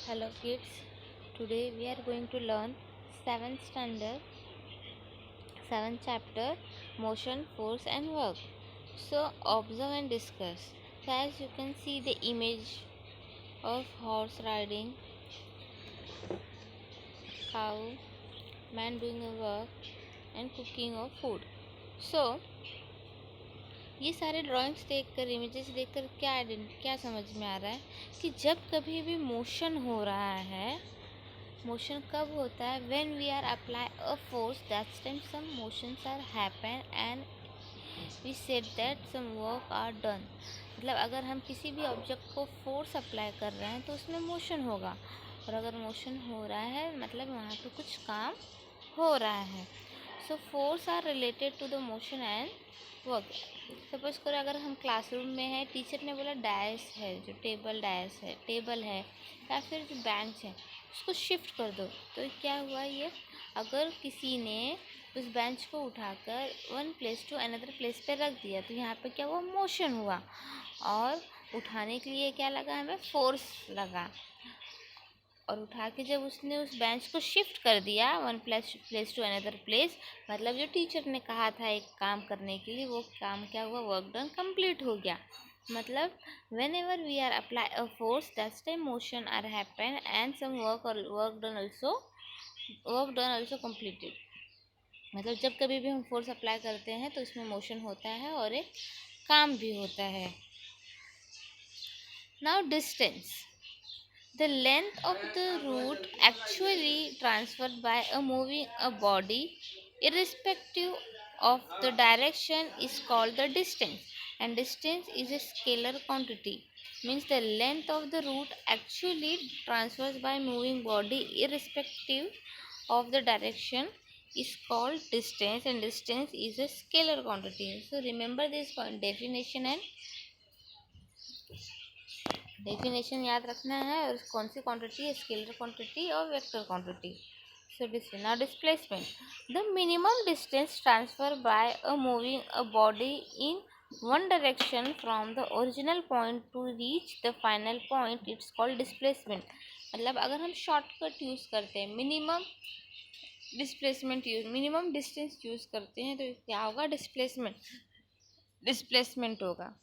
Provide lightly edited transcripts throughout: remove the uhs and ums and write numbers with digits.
Hello kids, today we are going to learn 7th standard, 7th chapter, motion, force and work. So observe and discuss. So as you can see the image of horse riding, cow, man doing a work and cooking of food. So ये सारे drawings देखकर images देखकर क्या समझ में आ रहा है कि जब कभी भी मोशन हो रहा है, मोशन कब होता है? When we are apply a force, that's time some motions are happen and we said that some work are done. मतलब अगर हम किसी भी ऑब्जेक्ट को फोर्स अप्लाई कर रहे हैं तो उसमें मोशन होगा, और अगर मोशन हो रहा है मतलब वहाँ पे कुछ काम हो रहा है। So force are related to the motion and work. Suppose करो अगर हम क्लासरूम में है, टीचर ने बोला डायस है, जो टेबल है या फिर जो बेंच है उसको शिफ्ट कर दो, तो क्या हुआ? ये अगर किसी ने उस बेंच को उठाकर one place to another place पे रख दिया तो यहाँ पे क्या हुआ? मोशन हुआ। और उठाने के लिए क्या लगा? हमें फोर्स लगा। और उठा के जब उसने उस बेंच को शिफ्ट कर दिया one place to another place, मतलब जो टीचर ने कहा था एक काम करने के लिए, वो काम क्या हुआ? वर्क डन कंप्लीट हो गया। मतलब whenever we are apply a force, that's time motion are happen and some work done also completed. मतलब जब कभी भी हम फोर्स अप्लाई करते हैं तो इसमें मोशन होता है और एक काम भी होता है। Now distance, the length of the route actually transferred by a moving a body irrespective of the direction is called the distance, and distance is a scalar quantity. Means the length of the route actually transferred by moving body irrespective of the direction is called distance, and distance is a scalar quantity. So remember this point, definition याद रखना है। और कौन सी quantity है? Scalar quantity और vector quantity. So distance. Now displacement, the minimum distance transfer by a moving a body in one direction from the original point two reach the final point, it's called displacement. मतलब अगर हम shortcut use करते हैं, minimum distance use करते हैं तो क्या होगा? डिस्प्लेसमेंट होगा।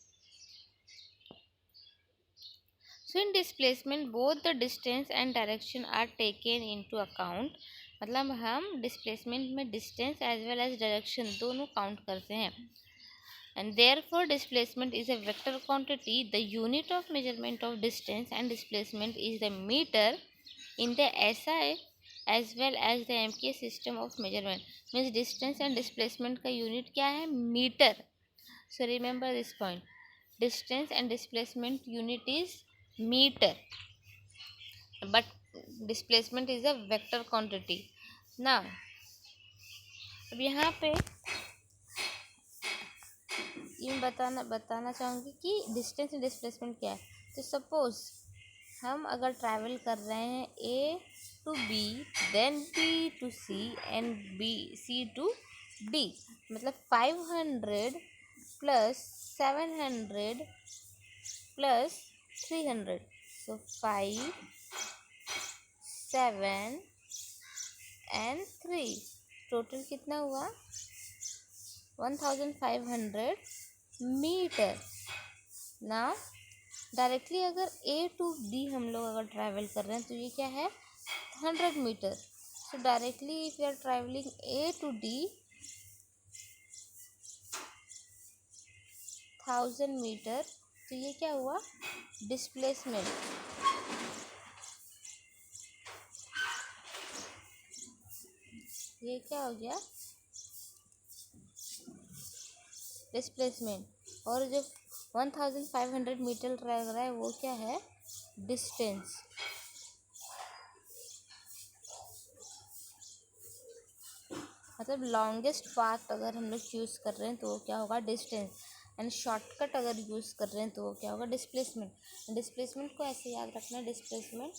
So in displacement both the distance and direction are taken into account। मतलब हम डिस्प्लेसमेंट में distance as well as direction दोनों काउंट करते हैं। and therefore displacement is a vector quantity। the unit of measurement of distance and displacement is the meter in the SI as well as the MK system of measurement। means distance and displacement का unit क्या है? Metre. so remember this point, distance and displacement unit is meter, but displacement is a vector quantity। now अब यहाँ पे ये बताना चाहूँगी कि डिस्टेंस एंड डिस्प्लेसमेंट क्या है। तो सपोज हम अगर ट्रैवल कर रहे हैं A to B, then B to C and C to D, मतलब 500 plus 700 plus 300, so 5 7 and 3, total कितना हुआ? 1500 मीटर। ना डायरेक्टली अगर ए टू डी हम लोग अगर ट्रैवल कर रहे हैं तो ये क्या है? 100 metre. So directly if you are travelling A to D 1000 metre, तो ये क्या हुआ? डिस्प्लेसमेंट। ये क्या हो गया? डिस्प्लेसमेंट। और जो 1500 मीटर लग रहा है वो क्या है? डिस्टेंस। मतलब लॉन्गेस्ट पाथ अगर हम लोग चूज़ कर रहे हैं तो वो क्या होगा? डिस्टेंस। एंड शॉर्टकट अगर यूज़ कर रहे हैं तो वो क्या होगा? डिस्प्लेसमेंट। डिस्प्लेसमेंट को ऐसे याद रखना, displacement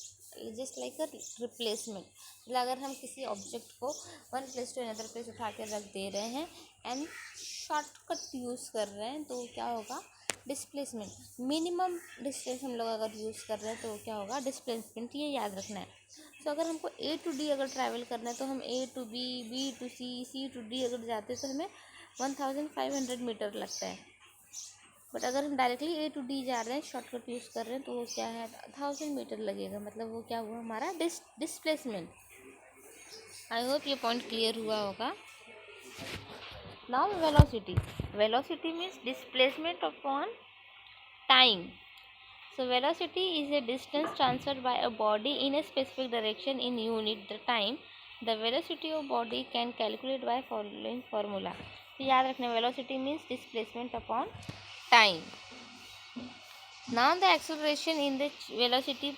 just like a replacement. मतलब अगर हम किसी ऑब्जेक्ट को one place to another place उठा के रख दे रहे हैं एंड शॉर्टकट यूज़ कर रहे हैं तो क्या होगा? डिस्प्लेसमेंट मिनिमम डिस्टेंस हम लोग अगर यूज़ कर रहे हैं तो क्या होगा, डिस्प्लेसमेंट, ये याद रखना है। तो अगर हमको ए टू डी अगर ट्रैवल करना है तो हम A to B to C to D अगर जाते हैं तो हमें 1500 मीटर लगता है। बट अगर हम डायरेक्टली ए टू डी जा रहे हैं, शॉर्टकट यूज़ कर रहे हैं, तो वो क्या है, 1000 मीटर लगेगा। मतलब वो क्या हुआ, हमारा डिस्प्लेसमेंट। आई होप ये पॉइंट क्लियर हुआ होगा। Now velocity. Velocity means displacement upon time. So velocity is a distance transferred by a body in a specific direction in unit the time. The velocity of body can calculate by following formula. तो याद रखना, velocity means displacement upon time. Now the acceleration in the velocity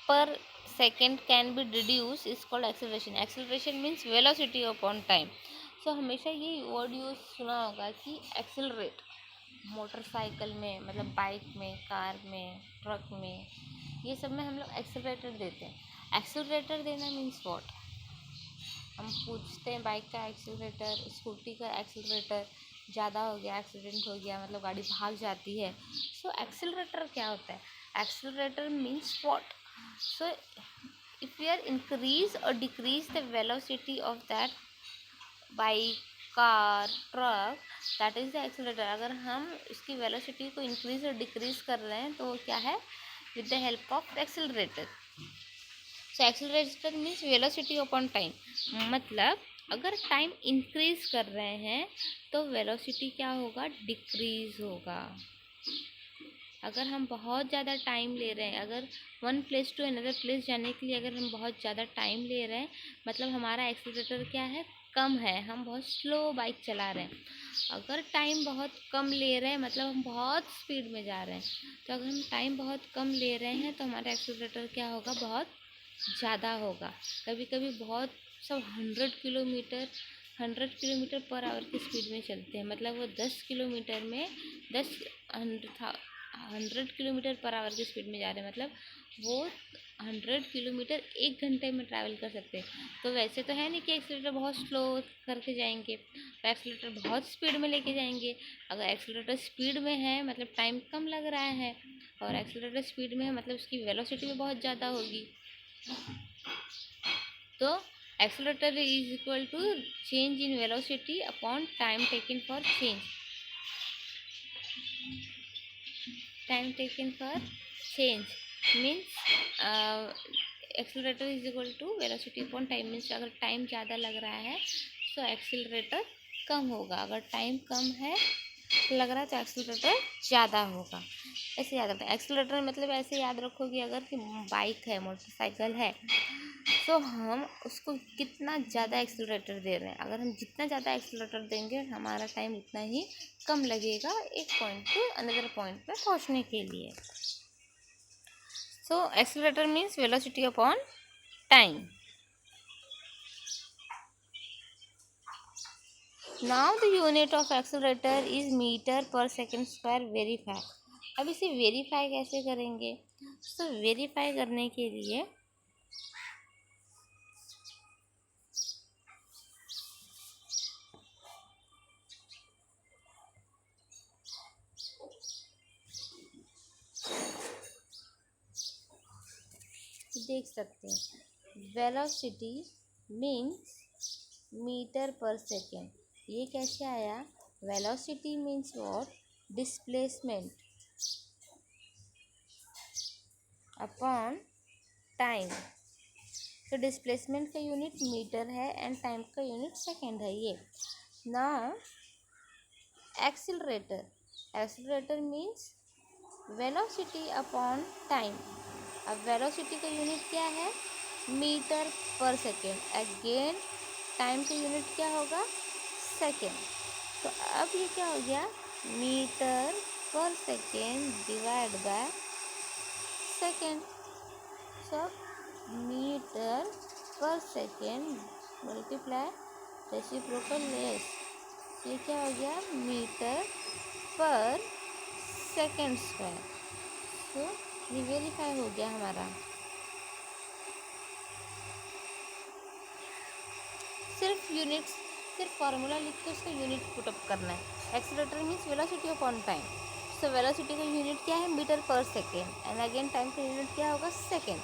per second can be deduced is called acceleration. Acceleration means velocity upon time. So हमेशा ये word use सुना होगा कि accelerate, motorcycle में, मतलब बाइक में, कार में, truck में, ये सब में हम लोग एक्सेलरेटर देते हैं। एक्सेलरेटर देना मीन्स व्हाट, हम पूछते हैं बाइक का एक्सेलरेटर, स्कूटी का एक्सेलरेटर ज़्यादा हो गया, एक्सीडेंट हो गया, मतलब गाड़ी भाग जाती है। सो एक्सेलरेटर क्या होता है, accelerator means what. So if we are increase और decrease the velocity of that bike, car, truck, that is the accelerator. अगर हम इसकी वेलोसिटी को इंक्रीज और डिक्रीज कर रहे हैं तो वो क्या है, with the help of accelerator. So accelerator means velocity upon time. मतलब अगर टाइम इंक्रीज कर रहे हैं तो वेलोसिटी क्या होगा, डिक्रीज होगा। अगर हम बहुत ज़्यादा टाइम ले रहे हैं, अगर one place to another place जाने के लिए अगर हम बहुत ज़्यादा टाइम ले रहे हैं, मतलब हमारा एक्सेलरेटर क्या है, कम है, हम बहुत स्लो बाइक चला रहे हैं। अगर टाइम बहुत कम ले रहे हैं मतलब हम बहुत स्पीड में जा रहे हैं। तो अगर हम टाइम बहुत कम ले रहे हैं तो हमारा एक्सेलरेटर क्या होगा, बहुत ज़्यादा होगा। कभी कभी बहुत सब 100 किलोमीटर पर आवर की स्पीड में चलते हैं। मतलब वो 10 किलोमीटर में 100 किलोमीटर पर आवर की स्पीड में जा रहे हैं, मतलब वो 100 किलोमीटर 1 घंटे में ट्रैवल कर सकते हैं। तो वैसे तो है नहीं कि एक्सीलेटर बहुत स्लो करके जाएंगे, तो एक्सीलेटर बहुत स्पीड में लेके जाएंगे। अगर एक्सीलेटर स्पीड में है मतलब टाइम कम लग रहा है, और एक्सीलेटर स्पीड में है मतलब उसकी वेलोसिटी भी बहुत ज़्यादा होगी। तो accelerator is equal to change in velocity upon time taken for change. Time taken for change means accelerator is equal to velocity upon time. Means अगर टाइम ज़्यादा लग रहा है तो एक्सीलरेटर कम होगा, अगर टाइम कम है लग रहा है तो एक्सीलरेटर ज़्यादा होगा। ऐसे याद रखते हैं। एक्सीलरेटर मतलब ऐसे याद रखो कि अगर कि बाइक है, मोटरसाइकिल है, तो हम उसको कितना ज़्यादा एक्सीलरेटर दे रहे हैं। अगर हम जितना ज़्यादा एक्सीलरेटर देंगे हमारा टाइम उतना ही कम लगेगा एक पॉइंट टू अनदर पॉइंट पे पहुंचने के लिए। So accelerator means velocity upon time. Now the unit of accelerator is meter per second square. Verify. अब इसे वेरीफाई कैसे करेंगे, तो वेरीफाई करने के लिए देख सकते हैं, velocity means metre per second. ये कैसे आया, velocity means what, displacement upon time. तो डिस्प्लेसमेंट का यूनिट मीटर है एंड टाइम का यूनिट सेकेंड है ये। Now accelerator, accelerator means velocity upon time. अब वेलोसिटी का यूनिट क्या है, metre per second. Again time का यूनिट क्या होगा, सेकेंड। तो अब ये क्या हो गया, metre per second divide by second. So metre per second multiply reciprocal less, ये क्या हो गया, मीटर पर सेकेंड स्क्वायर। तो ये वेरीफाई हो गया हमारा। सिर्फ यूनिट्स, सिर्फ फार्मूला लिख के उसका यूनिट पुटअप करना है। Accelerator means velocity upon time. So velocity का यूनिट क्या है, metre per second, and again time का यूनिट क्या होगा, सेकेंड।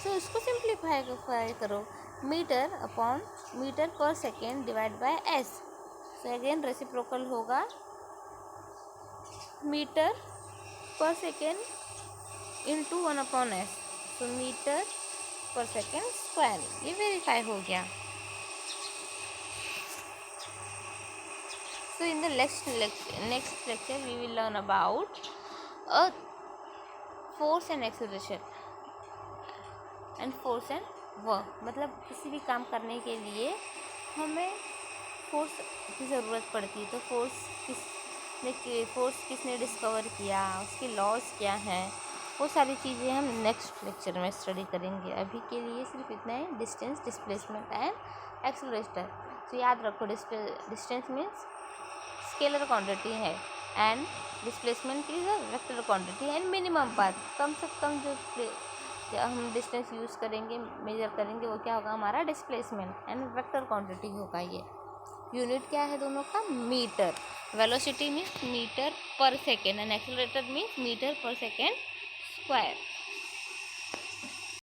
सो इसको सिंप्लीफाई करो, metre upon metre per second divide by S. So again reciprocal होगा metre per second into 1/s, तो मीटर पर सेकेंड स्क्वायर। ये वेरीफाई हो गया। So in the next lecture we will learn about a force and acceleration and force and work। मतलब किसी भी काम करने के लिए हमें फोर्स की ज़रूरत पड़ती है। तो फोर्स किसने डिस्कवर किया, उसके लॉज क्या हैं, वो सारी चीज़ें हम नेक्स्ट लेक्चर में स्टडी करेंगे। अभी के लिए सिर्फ इतना है, डिस्टेंस, डिस्प्लेसमेंट एंड एक्सेलरेशन। तो याद रखो, डिस्टेंस मीन्स स्केलर क्वांटिटी है and displacement is a vector quantity and minimum path. कम से कम जो हम डिस्टेंस यूज़ करेंगे, मेजर करेंगे, वो क्या होगा, हमारा डिस्प्लेसमेंट, एंड वेक्टर क्वांटिटी होगा। ये यूनिट क्या है दोनों का, metre. Velocity means metre per second and accelerator means metre per second square.